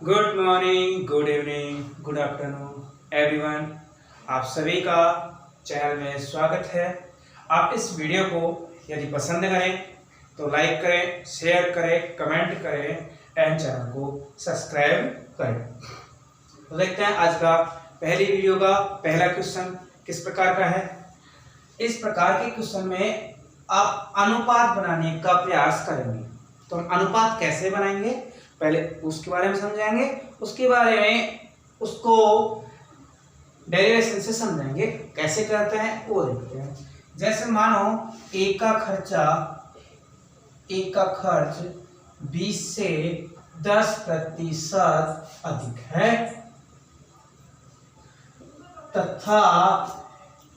Good morning, good evening, good afternoon everyone. आप सभी का चैनल में स्वागत है। आप इस वीडियो को यदि पसंद करें तो लाइक करें, शेयर करें, कमेंट करें एंड चैनल को सब्सक्राइब करें। तो देखते हैं आज का पहली वीडियो का पहला क्वेश्चन किस प्रकार का है। इस प्रकार के क्वेश्चन में आप अनुपात बनाने का प्रयास करेंगे। तो हम अनुपात कैसे बनाएंगे पहले उसके बारे में समझाएंगे, उसके बारे में उसको डेरिवेशन से समझाएंगे कैसे करते हैं वो देखते हैं। जैसे मानो ए का खर्च 20 से 10% अधिक है तथा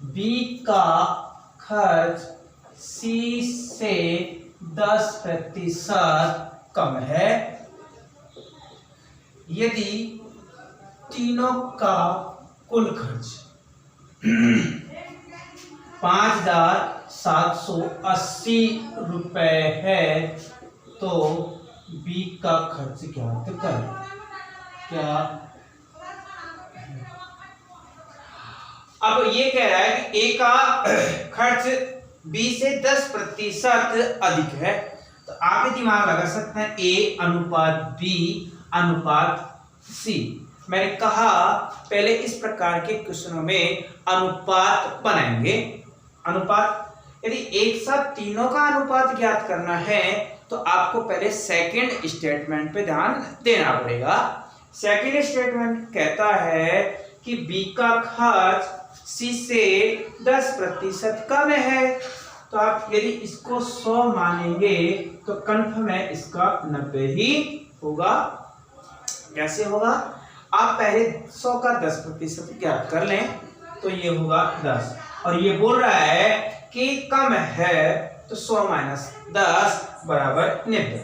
बी का खर्च सी से 10% कम है। यदि तीनों का कुल खर्च 5,780 रुपए है तो बी का खर्च ज्ञात करें। क्या अब ये कह रहा है कि ए का खर्च बी से 10% अधिक है, तो आप भी दिमाग लगा सकते हैं ए अनुपात बी अनुपात सी। मैंने कहा पहले इस प्रकार के क्वेश्चनों में अनुपात बनाएंगे। अनुपात यदि एक साथ तीनों का अनुपात ज्ञात करना है तो आपको पहले सेकंड स्टेटमेंट पे ध्यान देना पड़ेगा। सेकंड स्टेटमेंट कहता है कि बी का खर्च सी से 10% कम है, तो आप यदि इसको 100 मानेंगे तो कन्फर्म है इसका 90 ही होगा। कैसे होगा? आप पहले 100 का 10% ज्ञात कर लें तो ये होगा 10, और ये बोल रहा है कि कम है तो 100 माइनस 10 बराबर 90।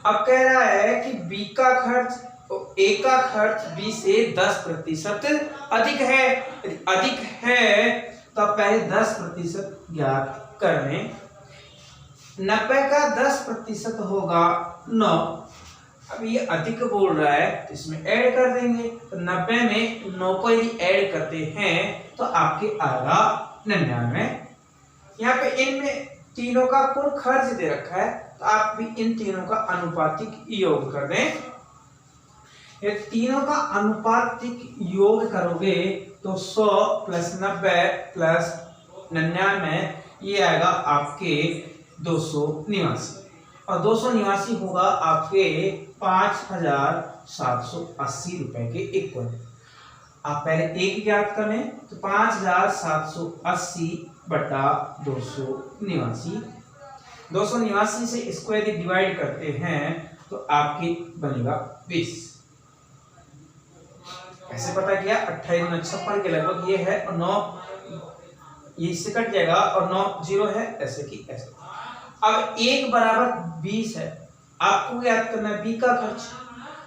अब कह रहा है कि बी का खर्च ए का खर्च बी से 10% अधिक है। यदि अधिक है तो आप पहले 10% ज्ञात कर लें। 90 का 10% होगा 9। अब ये अधिक बोल रहा है तो इसमें ऐड कर देंगे, तो 90 में 9 को यदि ऐड करते हैं तो आपके आएगा 99। यहाँ पे इनमें तीनों का कुल खर्च दे रखा है तो आप भी इन तीनों का अनुपातिक योग कर दें। ये तीनों का अनुपातिक योग करोगे तो 100 प्लस 90 प्लस 99 ये आएगा आपके 289, और 289 होगा आपके 5,780 रुपए के इक्वल। आप पहले एक ज्ञात कर लें तो 5,780 बटा 289 से इसको यदि डिवाइड करते हैं तो आपकी बनेगा 20। ऐसे पता किया 28,56 के लगभग ये है, और 9 ये इससे कट जाएगा और 9 0 है, ऐसे की ऐसे। अब 1 बराबर 20 है, आपको याद करना है बी का खर्च।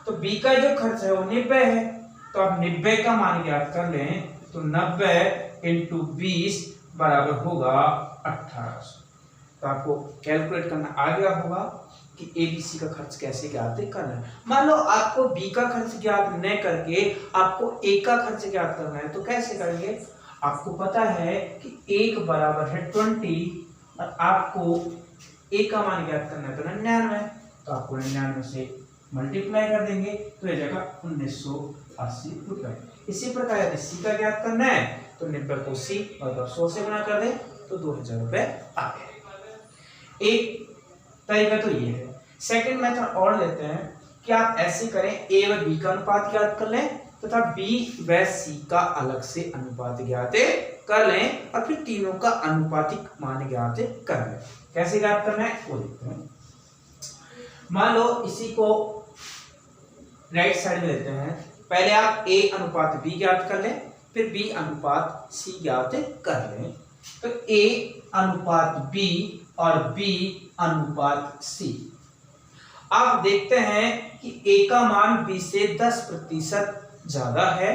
तो बी का जो खर्च है वो 90 है, तो आप 90 का मान याद कर लें तो 90 इंटू 20 बराबर होगा 1800। तो आपको कैलकुलेट करना आ गया होगा कि एबीसी का खर्च कैसे ज्ञात करना है। मान लो आपको बी का खर्च ज्ञात न करके आपको ए का खर्च ज्ञात करना है, तो कैसे करेंगे? आपको पता है कि 1 बराबर है 20 और आपको ए का मान ज्ञात करना है तो 99, तो आपको 99 से मल्टीप्लाई कर देंगे तो ये जाएगा 1980 रुपए। इसी प्रकार यदि सी का ज्ञात करना है तो 90 को सी और 100 से गुणा कर दे तो 2000 रुपए आ गए। एक तरीका तो ये है। सेकंड मेथड और लेते हैं कि आप ऐसे करें ए व बी का अनुपात ज्ञात कर लें तथा बी व सी का अलग से अनुपात ज्ञात कर लें और फिर तीनों का अनुपातिक मान ज्ञात कर लें। कैसे ज्ञात करना है वो देखते हैं। मान लो इसी को राइट साइड में लेते हैं। पहले आप ए अनुपात बी ज्ञात कर लें, फिर बी अनुपात सी ज्ञात कर लें। तो ए अनुपात बी और बी अनुपात सी। आप देखते हैं कि ए का मान बी से 10% ज्यादा है,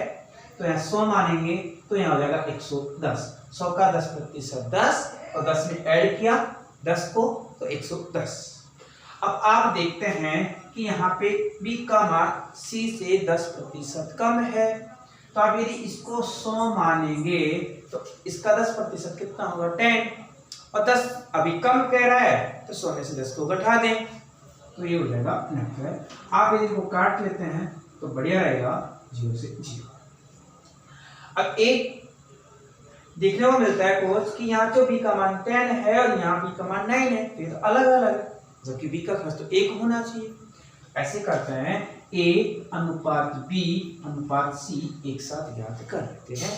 तो यहाँ 100 मानेंगे तो यहाँ हो जाएगा 110। 100 का 10% 10 और 10 में ऐड किया 10 को तो 110। अब आप देखते हैं कि यहाँ पे b का मान c से 10% कम है। तो आप यदि इसको 100 मानेंगे तो इसका 10% कितना होगा 10, और 10 अभी कम कह रहा है तो 100 में से 10 को घटा दें तो ये हो जाएगा 90। आप यदि वो काट लेते हैं तो बढ़िया रहेगा 0 से 0। अब एक देखने को मिलता है कोच कि यहाँ तो b का मान 10 है और यहाँ b का मान 9 है, तो ये तो अलग अलग है, जबकि b का खर्च तो 1 होना चाहिए। ऐसे करते हैं a अनुपात b अनुपात c एक साथ ज्ञात कर लेते हैं।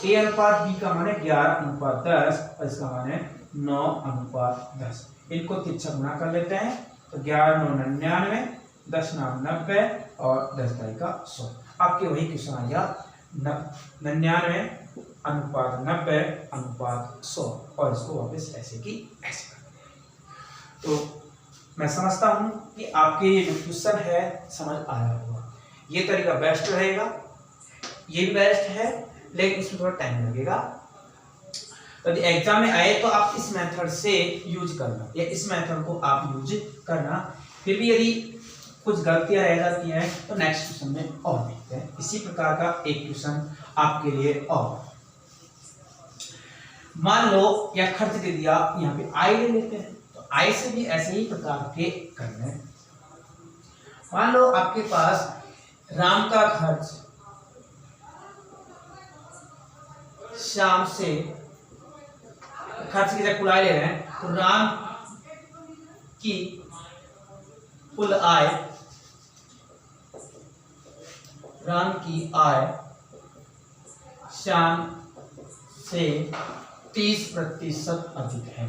a अनुपात b का मान है 11:10 और इसका मान है 9:10। इनको तिरछा गुणा कर लेते हैं तो 11×9 = 99, 10×9 = 90 और 10×100। आपके वही क्वेश्चन आ गया 99:90:100 और इसको वापस ऐसे की ऐसे कर दें। तो मैं समझता हूं कि आपके ये जो क्वेश्चन है समझ आया होगा। ये तरीका बेस्ट रहेगा, ये भी बेस्ट है, लेकिन इसमें थोड़ा टाइम लगेगा। तो यदि एग्जाम में आए तो आप इस मेथड से यूज करना या इस मेथड को आप यूज करना। फिर भी यदि कुछ गलतियां रह जाती हैं तो नेक्स्ट क्वेश्चन में और देखते हैं। इसी प्रकार का एक क्वेश्चन आपके लिए और मान लो या खर्च दे दिया, यहाँ पे आई ले लेते हैं तो आई से भी ऐसे ही प्रकार के करना है। मान लो आपके पास राम का खर्च शाम से खर्च की जगह कुल आय ले रहे हैं तो राम की कुल आय, राम की आय शाम से 30% अधिक है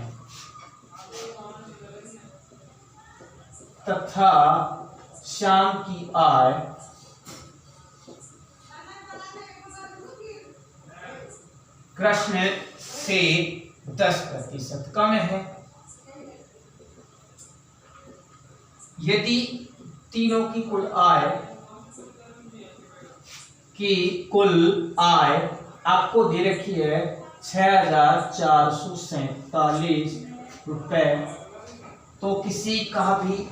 तथा शाम की आय कृष्ण से 10% कम है। यदि तीनों की कुल आय आपको दे रखी है 6,447 रुपए, तो किसी का भी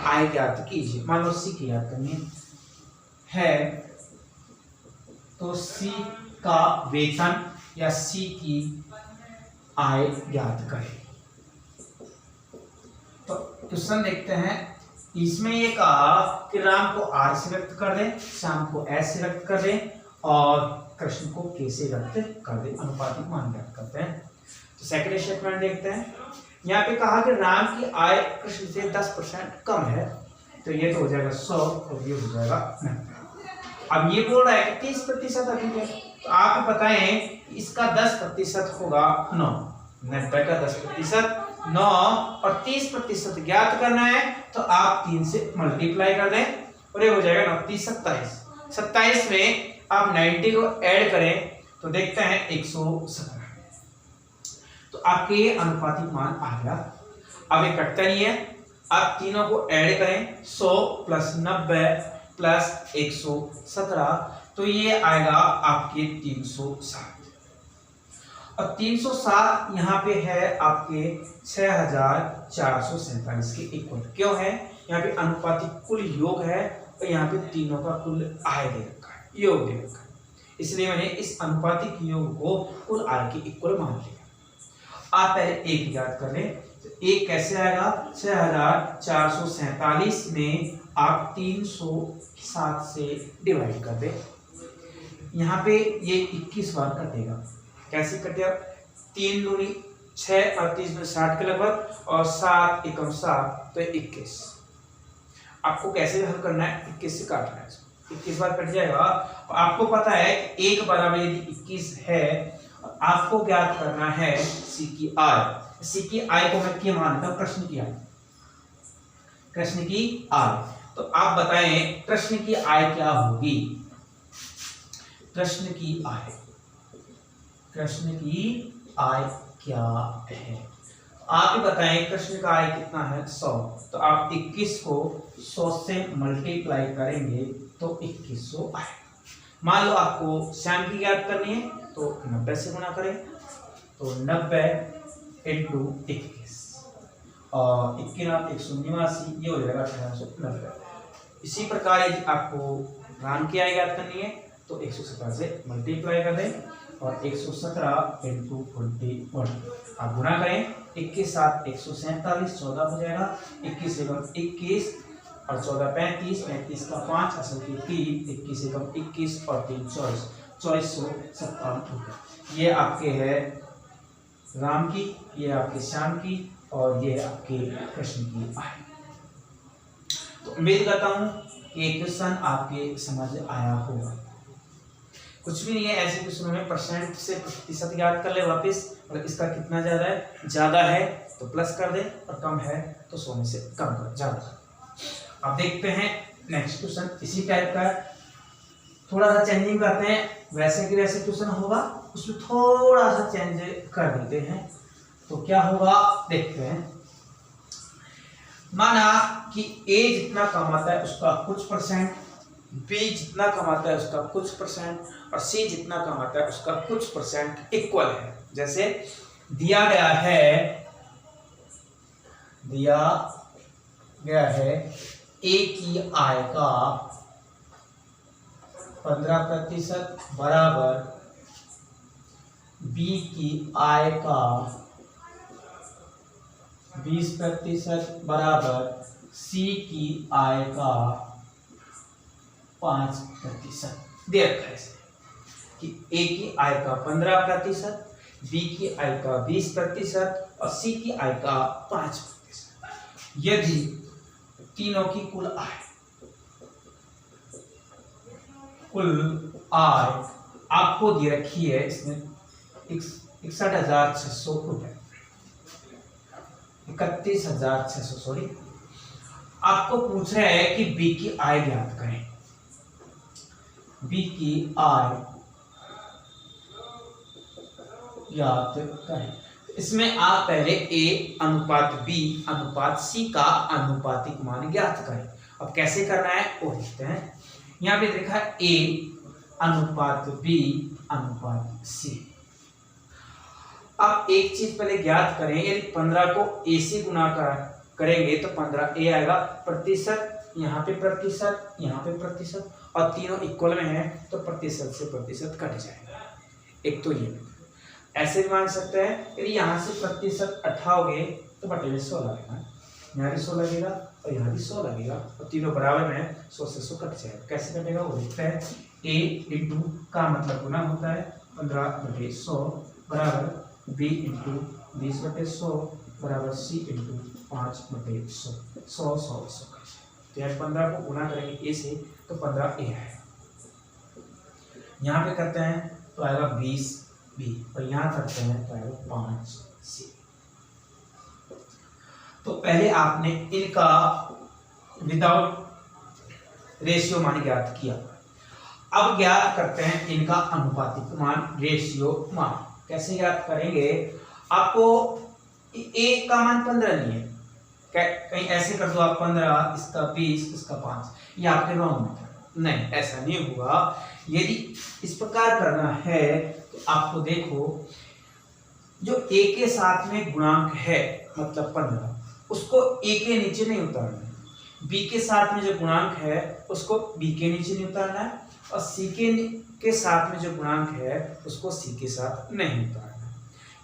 आय ज्ञात कीजिए। मान लो सी की ज्ञात करनी है तो सी का वेतन या सी की आय ज्ञात करें। तो क्वेश्चन देखते हैं। इसमें ये कहा कि राम को आर से व्यक्त कर दें, श्याम को एस से व्यक्त कर दें और कृष्ण को के से व्यक्त कर दें, अनुपातिक मान ज्ञात करते हैं। तो सेकंड स्टेटमेंट देखते हैं। यहाँ पे कहा कि राम की आय कृष्ण से 10% कम है, तो ये तो हो जाएगा 100 और ये हो जाएगा 90। अब ये बोल रहा है कि 30% अधिक है, तो आप बताएं इसका 10% होगा 9, 90 का 10% 9 और 30% ज्ञात करना है तो आप 3 से मल्टीप्लाई कर दें और ये हो जाएगा 9 30 27। 27 में आप 90 को ऐड करें तो देखते हैं 117। तो आपके ये अनुपातिक मान आ गया। अब ये कटता नहीं है, आप तीनों को ऐड करें 100 + 90 + 117 तो ये आएगा आपके 307। और 307 यहाँ पे है आपके 6,447 के इक्वल। क्यों है? यहाँ पे अनुपातिक कुल योग है और यहाँ पे तीनों का कुल आय दे रखा है, योग दे रखा है, इसलिए मैंने इस अनुपातिक योग को कुल आय के इक्वल मान लिया। आप पहले एक याद कर लें, तो एक कैसे आएगा? 6,447 में आप 307 से डिवाइड कर दें। यहाँ पे ये 21 बार कटेगा। कैसे कटेगा? 3 दूनी 6 और 30 में 60 के लगभग और 7 एकम 7 तो 21। आपको कैसे हल करना है? 21 से काटना है, 21 बार कट जाएगा। आपको पता है एक बराबर यदि 21 है, आपको ज्ञात करना है सी की आय। सी की आय को मैं क्या मानता हूं? कृष्ण की आय, कृष्ण की आय। तो आप बताएं कृष्ण की आय क्या होगी? कृष्ण की आय, कृष्ण की आय क्या है? आप ही बताएं कृष्ण का आय कितना है? 100। तो आप 21 को 100 से मल्टीप्लाई करेंगे तो 2100 आए। मान लो आपको श्याम की ज्ञात करनी है तो 90 से गुणा करें तो 90 × 21 और 189 ये हो जाएगा 1890। इसी प्रकार यदि आपको राम की आय ज्ञात करनी है तो 117 से मल्टीप्लाई कर दें और 117 इंटू 41 आप गुणा करें। 21 7 147 14 हो जाएगा। 21 एकम 21 और 14 35 35 का 5 असल की 3 21 एकम 21 और 3 24 2457। ये आपके है राम की, ये आपके श्याम की और ये आपके कृष्ण की आय। तो उम्मीद करता हूँ कि ये क्वेश्चन आपके समझ आया होगा। कुछ भी नहीं है, ऐसे क्वेश्चनों में परसेंट से प्रतिशत याद कर ले वापस, और इसका कितना ज़्यादा है तो प्लस कर दे और कम है तो 100 में से कम कर ज़्यादा। अब देखते हैं नेक्स्ट क्वेश्चन इसी टाइप का है, थोड़ा सा चेंजिंग करते हैं। वैसे कि वैसे क्वेश्चन होगा, उसमें थोड़ा सा चेंज कर देते हैं तो क्या होगा देखते हैं। माना कि ए जितना कमाता है उसका कुछ परसेंट, बी जितना कमाता है उसका कुछ परसेंट और सी जितना कमाता है उसका कुछ परसेंट इक्वल है। जैसे दिया गया है ए की आय का 15% बराबर बी की आय का 20% बराबर सी की आय का 5% दे रखा है कि ए की आय का 15%, बी की आय का 20% और सी की आय का 5%। यदि तीनों की कुल आय आपको दे रखी है, इसमें 61,600 रुपए, 31,600 सॉरी, आपको पूछ रहा है कि बी की आय ज्ञात करें। बी की आय ज्ञात करें। इसमें आप पहले ए अनुपात बी अनुपात सी का अनुपातिक मान ज्ञात करें। अब कैसे करना है वो देखते हैं। यहाँ पे देखा है ए अनुपात बी अनुपात सी। आप एक चीज पहले ज्ञात करें, यदि 15 को ए से गुणा करेंगे तो 15 ए आएगा, प्रतिशत यहाँ पे प्रतिशत यहाँ पे प्रतिशत और तीनों इक्वल में है तो प्रतिशत से प्रतिशत कट जाएगा। एक तो ये ऐसे भी मान सकते हैं, यदि यहाँ से प्रतिशत उठाओगे तो बटे में 100 लगेगा, यहाँ भी 100 लगेगा और यहाँ भी 100 लगेगा और तीनों बराबर में 100 से 100 कट जाएगा। कैसे कटेगा वो देखते हैं। ए इंटू का मतलब गुना होता है 15/100 बराबर बी इंटू 20/100 बराबर सी इंटू 5/100। 100 100 100 तो यार 15 को गुना करेंगे ए से तो 15 ए है, यहाँ पे करते हैं तो आएगा 20 बी और यहाँ करते हैं तो आएगा 5 सी। तो पहले आपने इनका विदाउट रेशियो मान ज्ञात किया। अब ज्ञात करते हैं इनका अनुपातिक मान, रेशियो मान। कैसे ज्ञात करेंगे? आपको ए का मान 15 नहीं है, कहीं ऐसे कर दो आप 15, इसका 20, इसका 5, ये आपके रॉन्ग मेथड। नहीं, ऐसा नहीं होगा। यदि इस प्रकार करना है तो आपको देखो, जो ए के साथ में गुणांक है मतलब 15, उसको ए के नीचे नहीं उतारना है। बी के साथ में जो गुणांक है उसको बी के नीचे नहीं उतारना है और सी के साथ में जो गुणांक है उसको सी के साथ नहीं उतारना है।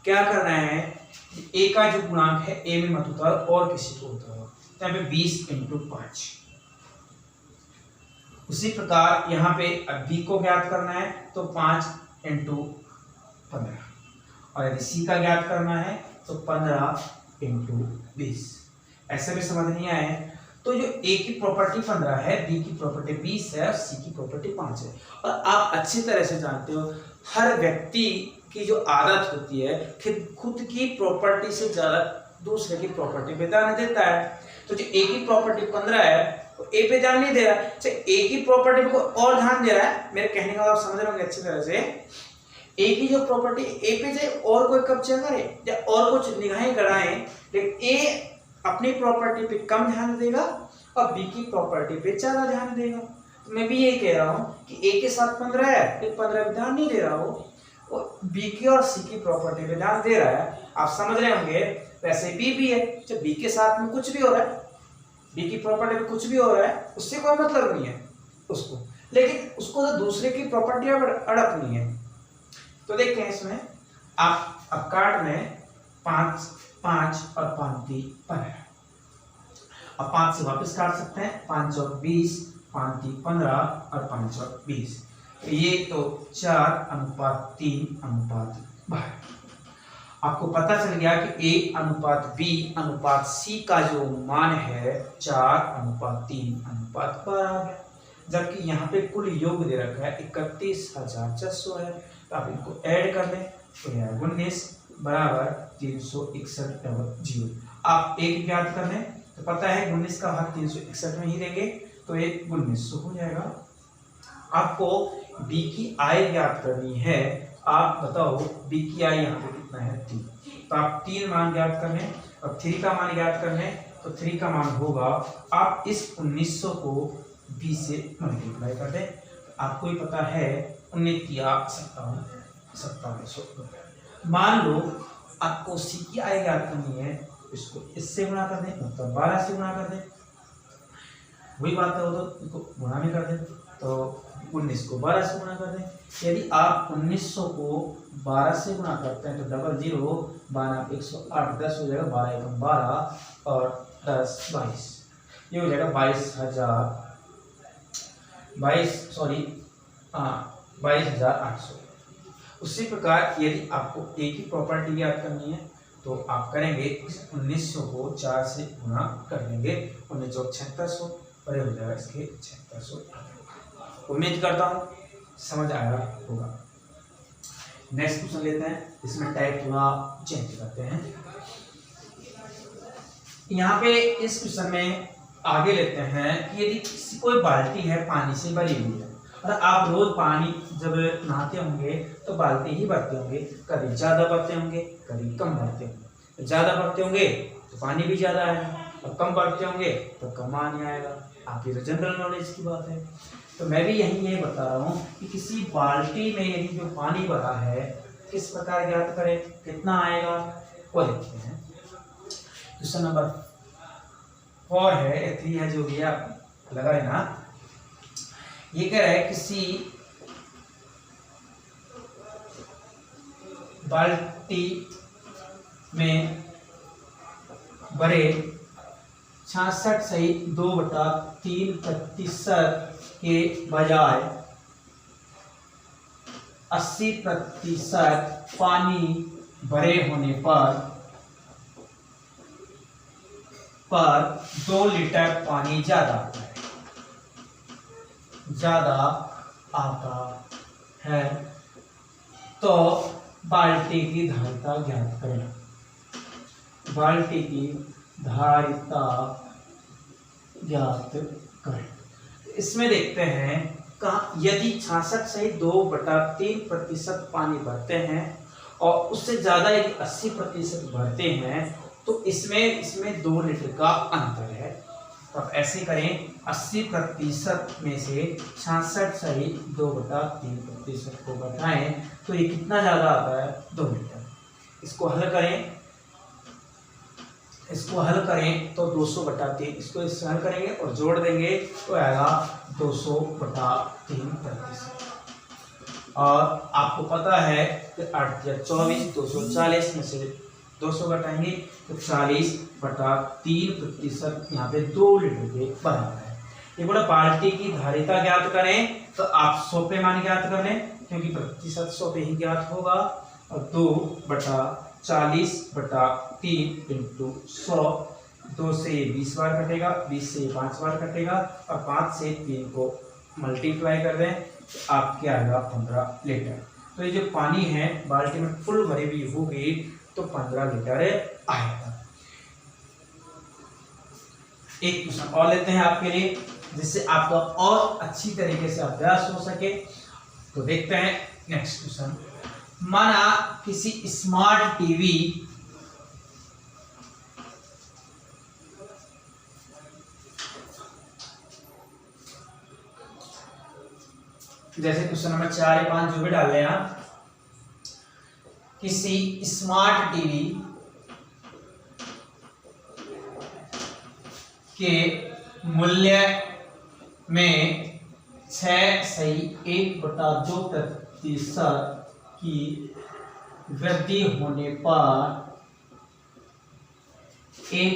क्या करना है? ए का जो गुणांक है ए में मत उतारो और किसी को उतारो। यहाँ पे 20 × 5। उसी प्रकार यहाँ पे बी को ज्ञात करना है तो 5 × 15 और यदि सी का ज्ञात करना है तो 15 × 20। ऐसे भी समझ नहीं आए तो जो ए की प्रॉपर्टी 15 है, बी की प्रॉपर्टी 20 है और सी की प्रॉपर्टी 5 है। और आप अच्छी तरह से जानते हो हर व्यक्ति की जो आदत होती है खुद की प्रॉपर्टी से ज्यादा दूसरे की प्रॉपर्टी पे ध्यान देता है। तो जो ए की प्रॉपर्टी 15 है वो ए पे ध्यान नहीं दे रहा, ए की प्रॉपर्टी पे कोई और ध्यान दे रहा है। मेरे कहने का आप समझ रहे होंगे अच्छी तरह से। ए की जो प्रॉपर्टी ए पे जाए और कोई कब्जा करे या और कुछ निगाहें गड़ाएं, लेकिन ए अपनी प्रॉपर्टी पे कम ध्यान देगा और बी की प्रॉपर्टी पे ज्यादा ध्यान देगा। तो मैं भी यही कह रहा हूँ कि ए के साथ 15 है, लेकिन 15 पे ध्यान नहीं दे रहा हो, वो बी की और सी की प्रॉपर्टी पे ध्यान दे रहा है। आप समझ रहे होंगे वैसे बी भी है, जब बी के साथ में कुछ भी हो रहा है, बी की प्रॉपर्टी में कुछ भी हो रहा है, उससे कोई मतलब नहीं है उसको, लेकिन उसको तो दूसरे की प्रॉपर्टी अड़पनी है। तो देखते हैं इसमें आप अब कार्ड में 5 5 और 5 दी पर है। अब 5 से वापस काट सकते हैं, 5 और 20, 5 दी 15 और 5 और 20, ये तो 4:3:12। आपको पता चल गया कि A/B/C का जो मान है 4:3:12 आ गया। जबकि यहाँ पे कुल योग दे रखा है 31,400 है, तो आप इनको ऐड कर लें तो यह 19 बराबर 361 आप एक याद कर लें तो पता है 19 का भाग 361 में ही देंगे तो ये 1900 हो जाएगा। आपको बी की आय ज्ञात करनी है, आप बताओ बी की आय यहाँ पे कितना है 3, तो आप 3 मान ज्ञात कर लें। अब 3 का मान ज्ञात कर लें तो 3 का मान होगा, आप इस 1900 को बी से मल्टीप्लाई कर दें, आपको ही पता है 57,5700। मान लो आपको सी की आय ज्ञात करनी है, इसको इससे गुणा कर दें, मतलब 12 से गुणा कर दें, वही बात है, वो तो इसको गुणा में कर दें तो 19 को 12 से गुणा कर दें। यदि आप 1900 को 12 से गुणा करते हैं तो 00 12 108 10 हो जाएगा, 12 एकम 12 और 10 22, ये हो जाएगा 22,800। उसी प्रकार यदि आपको एक ही प्रॉपर्टी याद करनी है तो आप करेंगे इस 1900 को 4 से गुणा कर देंगे, 19 7600 और हो जाएगा इसके 7600। उम्मीद करता हूँ समझ आया होगा। नेक्स्ट क्वेश्चन लेते हैं, इसमें टाइप थोड़ा चेंज करते हैं। यहाँ पे इस क्वेश्चन में आगे लेते हैं कि यदि कोई बाल्टी है पानी से भरी हुई है और आप रोज पानी जब नहाते होंगे तो बाल्टी ही भरते होंगे, कभी ज्यादा भरते होंगे कभी कम भरते होंगे। ज्यादा भरते होंगे तो पानी भी ज्यादा आएगा और कम भरते होंगे तो कम पानी आएगा। आपकी तो जनरल नॉलेज की बात है। तो मैं भी यही बता रहा हूँ कि किसी बाल्टी में यदि जो पानी भरा है किस प्रकार ज्ञात करें, कितना आएगा वो देखते हैं। क्वेश्चन नंबर 4 है, 3 है, जो भी आप लगा लेना। ये कह रहा है किसी बाल्टी में भरे 66.2/3% के बजाय 80% पानी भरे होने पर 2 लीटर पानी ज्यादा आता है तो बाल्टी की धारिता ज्ञात करें। बाल्टी की धारिता ज्ञात करें। इसमें देखते हैं यदि 66.2/3% पानी भरते हैं और उससे ज्यादा यदि 80% भरते हैं तो इसमें 2 लीटर का अंतर है। तो आप ऐसे करें, 80% में से 66.2/3% को घटाएं तो ये कितना ज्यादा आता है 2 लीटर। इसको हल करें तो 200/3, इसको इससे हल करेंगे और जोड़ देंगे तो आएगा 200/3%। और आपको पता है कि 8 या 24, 240 में से 200 घटाएंगे तो 40/3% यहाँ पे 2 लीटर के बराबर है। ये बोला बाल्टी की धारिता ज्ञात करें तो आप 100 पे मान ज्ञात कर लें क्योंकि प्रतिशत 100 पे ही ज्ञात होगा, और 2/40/3 इंटू 100, 2 से 20 बार कटेगा, 20 से 5 बार कटेगा और 5 से 3 को मल्टीप्लाई कर दें तो आपके आएगा 15 लीटर। तो ये जो पानी है बाल्टी में फुल भरी हुई होगी तो 15 लीटर आएगा। एक क्वेश्चन और लेते हैं आपके लिए जिससे आपका और अच्छी तरीके से अभ्यास हो सके। तो देखते हैं नेक्स्ट क्वेश्चन। माना किसी स्मार्ट टीवी जैसे क्वेश्चन नंबर 4 या 5 जो भी डाल रहे हैं आप, किसी स्मार्ट टीवी के मूल्य में 6.1/2% की वृद्धि होने पर एक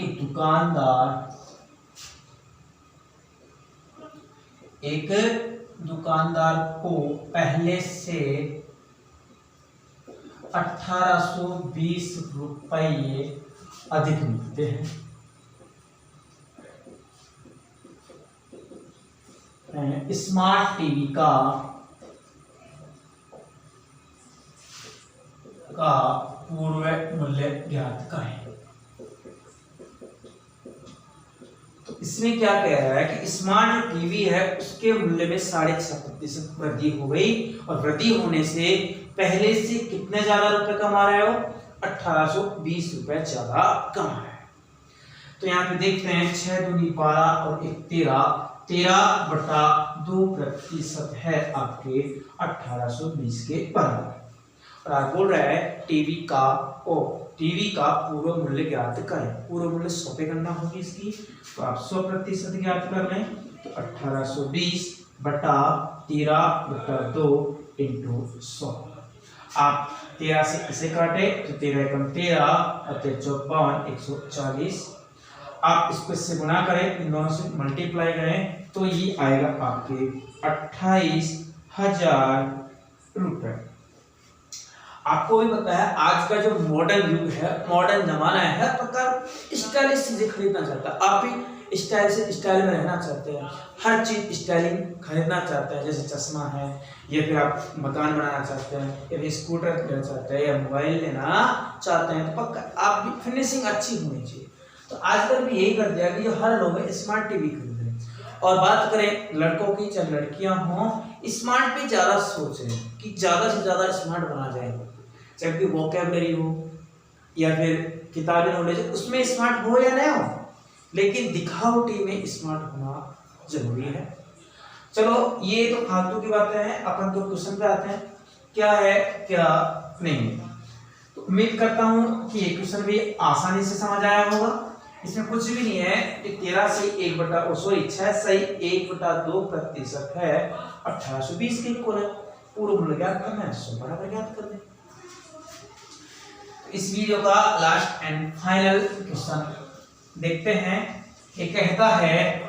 दुकानदार को पहले से 1820 रुपये अधिक मिलते हैं। स्मार्ट टीवी का पूर्व मूल्य ज्ञात करें। तो इसमें क्या कह रहा है कि स्मार्ट जो टीवी है उसके मूल्य में 6.5% वृद्धि हो गई, और वृद्धि होने से पहले से कितने ज्यादा रुपए कमा रहे हो, 1820 रुपए ज्यादा कमा रहे हैं। तो यहाँ पे देखते हैं 6 दूनी 12 और 1 13/2% है आपके 1820 के बराबर। और आप बोल रहा है टीवी का पूर्व मूल्य ज्ञात करें। पूर्व मूल्य 100 पे गणना होगी इसकी, तो आप 100% ज्ञात कर लें। तो 1820 बटा 13/2 इंटू 100। आप 13 से इसे काटे तो 13 एकम 13 और 54 140। आप इसको इससे गुणा करें, इन दोनों से मल्टीप्लाई करें तो ये आएगा आपके 28,000 रुपए। आपको भी पता है आज का जो मॉडर्न युग है, मॉडर्न जमाना है, हर प्रकार स्टाइलिश चीजें खरीदना चाहता है। आप भी स्टाइल से स्टाइल में रहना चाहते हैं, हर चीज स्टाइलिंग खरीदना चाहते हैं, जैसे चश्मा है, या फिर आप मकान बनाना चाहते हैं, या फिर स्कूटर लेना चाहते हैं, या मोबाइल लेना चाहते हैं, तो पक्का आप भी फिनिशिंग अच्छी होनी चाहिए। तो आजकल भी यही कर दिया कि जो हर लोग स्मार्ट टीवी खरीद रहे हैं। और बात करें लड़कों की चाहे लड़कियां हों, स्मार्ट पे ज्यादा सोच रहे हैं कि ज्यादा से ज्यादा स्मार्ट बना जाए, चाहे कि वोकैबुलरी हो या फिर किताबी नॉलेज, उसमें स्मार्ट हो या नहीं हो, लेकिन दिखावटी में स्मार्ट होना जरूरी है। चलो ये तो फालतू की बातें हैं, अपन तो क्वेश्चन पे आते हैं, क्या है क्या नहीं। तो उम्मीद करता हूं कि ये क्वेश्चन भी आसानी से समझ आया होगा। इसमें कुछ भी नहीं है कि 13 से 1/2% है, 1820 के इक्वल है। पूर्व मूल्य ज्ञात करना है, 100 बराबर ज्ञात कर दें। इस वीडियो का लास्ट एंड फाइनल क्वेश्चन देखते हैं। ये कहता है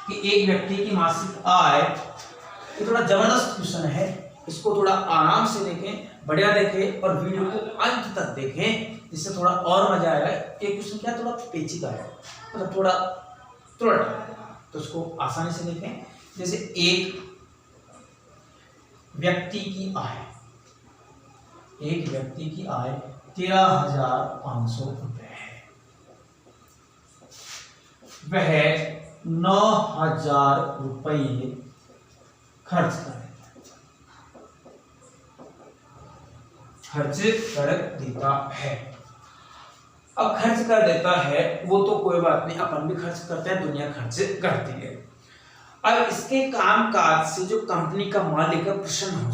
कि एक व्यक्ति की मासिक आय, ये थोड़ा जबरदस्त क्वेश्चन है, इसको थोड़ा आराम से देखें, बढ़िया देखें और वीडियो को अंत तक देखें, जिससे थोड़ा और मजा आएगा। एक क्वेश्चन क्या थोड़ा पेचीदा है, मतलब थोड़ा तो उसको आसानी से देखें। जैसे एक व्यक्ति की आय 13,500 रुपए है, वह 9,000 रुपये खर्च कर देता है। अब खर्च कर देता है वो तो कोई बात नहीं, अपन भी खर्च करते हैं, दुनिया खर्च करती है। अब इसके कामकाज से जो कंपनी का मालिक है प्रसन्न हो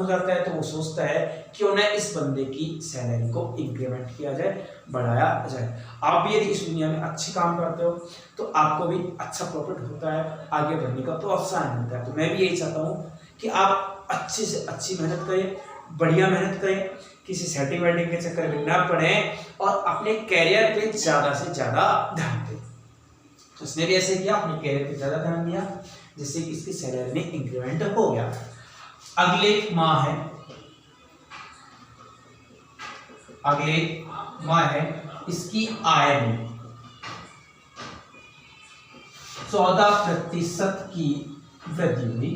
जाता है, तो वो सोचता है क्यों ना इस बंदे की सैलरी को इंक्रीमेंट किया जाए, बढ़ाया जाए। आप भी यदि इस दुनिया में अच्छे काम करते हो तो आपको भी अच्छा प्रॉफिट होता है, आगे बढ़ने का प्रोत्साहन मिलता है। तो मैं भी यही चाहता हूँ कि आप अच्छे से अच्छी मेहनत करें, बढ़िया मेहनत करें, किसी सेटिंग वेटिंग के चक्कर में ना पड़े और अपने कैरियर पे ज्यादा से ज्यादा ध्यान दें। तो उसने भी ऐसे किया, अपने कैरियर पे ज्यादा ध्यान दिया, जिससे कि इसकी सैलरी में इंक्रीमेंट हो गया। अगले माह है इसकी आय में 14% की वृद्धि हुई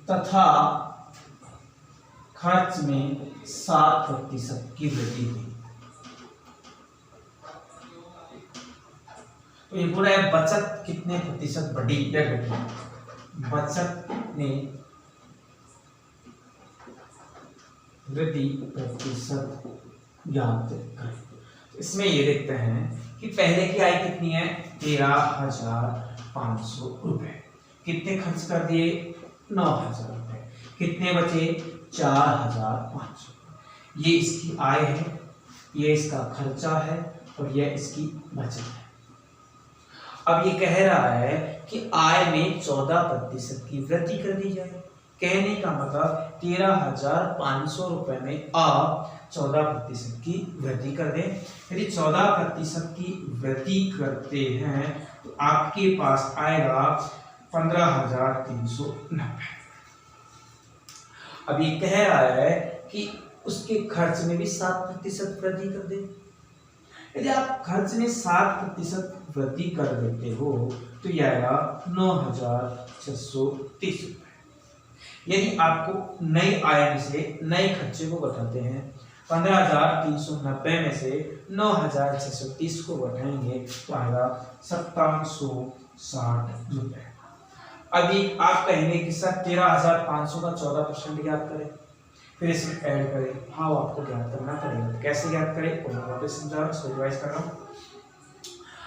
तथा खर्च में 7% की वृद्धि हुई। तो ये पूरा है बचत कितने प्रतिशत बढ़ी या घटी, बचत ने वृद्धि प्रतिशत ज्ञात करें। इसमें ये देखते हैं कि पहले की आय कितनी है 13,500 रुपए, कितने खर्च कर दिए 9,000 रुपए, कितने बचे 4,500। ये इसकी आय है, ये इसका खर्चा है और यह इसकी बचत है। अब ये कह रहा है कि आय में 14% की वृद्धि कर दी जाए। कहने का मतलब 13,500 रुपए में आप 14% की वृद्धि कर दें। यदि 14% की वृद्धि करते हैं तो आपके पास आएगा 15,390। अब ये कह रहा है कि उसके खर्च में भी 7% वृद्धि कर दें। यदि आप खर्च में 7% वृद्धि कर देते हो तो यह आएगा 9,630 रुपए। यदि आपको नई आय में से नए खर्चे को घटाते हैं, 15,390 में से 9,630 को घटाएंगे तो आएगा 5760 रुपए। अभी आप कहेंगे कि सर 13,500 का 14% ज्ञात करें, फिर इसमें ऐड करें। हाँ, आपको ज्ञात करना पड़ेगा। तो कैसे ज्ञात करें और मैं वापस समझा रहा हूँ, इसको रिवाइज कर रहा हूँ।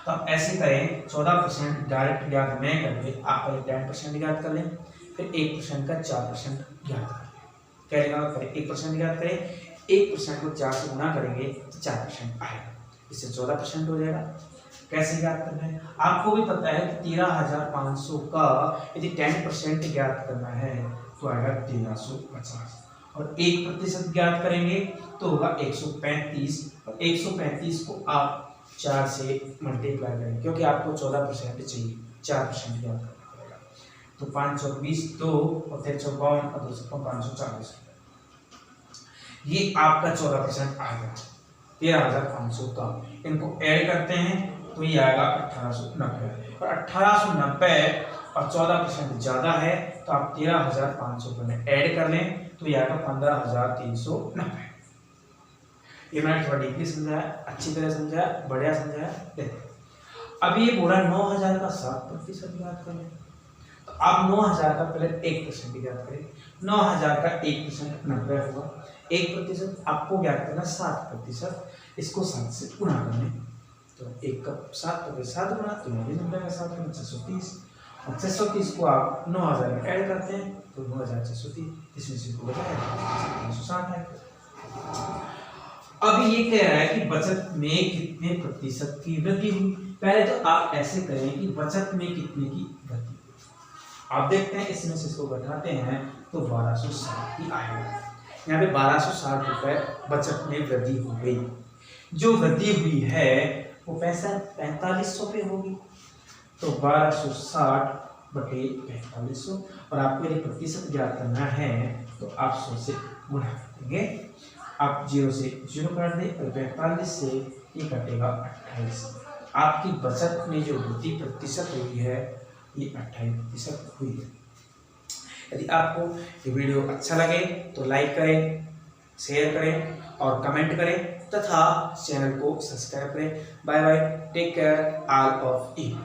तो आप ऐसे करें, 14% डायरेक्ट ज्ञात नहीं करके आप पहले 10% ज्ञात कर लें, फिर 1% का 4% ज्ञात कर लें। क्या जगह करें? 1% ज्ञात करें, 1% को 4 से गुना करेंगे तो 4% आएगा, इससे 14% हो जाएगा। कैसे ज्ञात करना है? आपको भी पता है कि 13,500 का यदि 10% ज्ञात करना है तो आएगा 1350, और 1% ज्ञात करेंगे तो होगा 135, और 135 को आप 4 से मल्टीप्लाई करेंगे क्योंकि आपको 14% चाहिए, 4% ज्ञात करना पड़ेगा। तो 520 2 और 352 और 2 540, ये आपका 14% आएगा 13,500 का। इनको ऐड करते हैं तो ये आएगा 1890, और 1890 और 14% ज्यादा है तो आप 13,500 में ऐड कर लें तो ये आएगा 15,390। ये मैंने थोड़ा डीपली समझाया, अच्छी तरह समझाया, बढ़िया समझाया। देखो अब ये बोला 9,000 का 7% ज्ञात करें, तो आप 9,000 का पहले 1% ज्ञात करें। 9,000 का 1% 90 होगा, 1% आपको ज्ञात करना 7%, इसको 7 से गुणा कर लें तो 1 का 7 गुणा तो 90 का 7 गुणा 630, और 630 को आप 9,000 में ऐड करते हैं तो 9,630, इसमें से को बचा 560 है। अब ये कह रहा है कि बचत में कितने प्रतिशत की वृद्धि हुई। पहले तो आप ऐसे करें कि बचत में कितने की वृद्धि। आप देखते हैं इसमें से इसको घटाते हैं तो 1260 की आएगा। यहाँ पे 1260 रुपए बचत में वृद्धि हो गई। जो वृद्धि हुई है वो पैसा 4500 पे होगी, तो 1260 बटे 4500, और आपको यदि प्रतिशत ज्ञात करना है तो आप 100 से गुणा करेंगे। आप 0 से 0 कर दें और 45 से ये कटेगा 28। आपकी बचत में जो वृद्धि प्रतिशत हुई है ये 28% हुई है। यदि आपको ये वीडियो अच्छा लगे तो लाइक करें, शेयर करें और कमेंट करें तथा चैनल को सब्सक्राइब करें। Bye bye, take care all of you.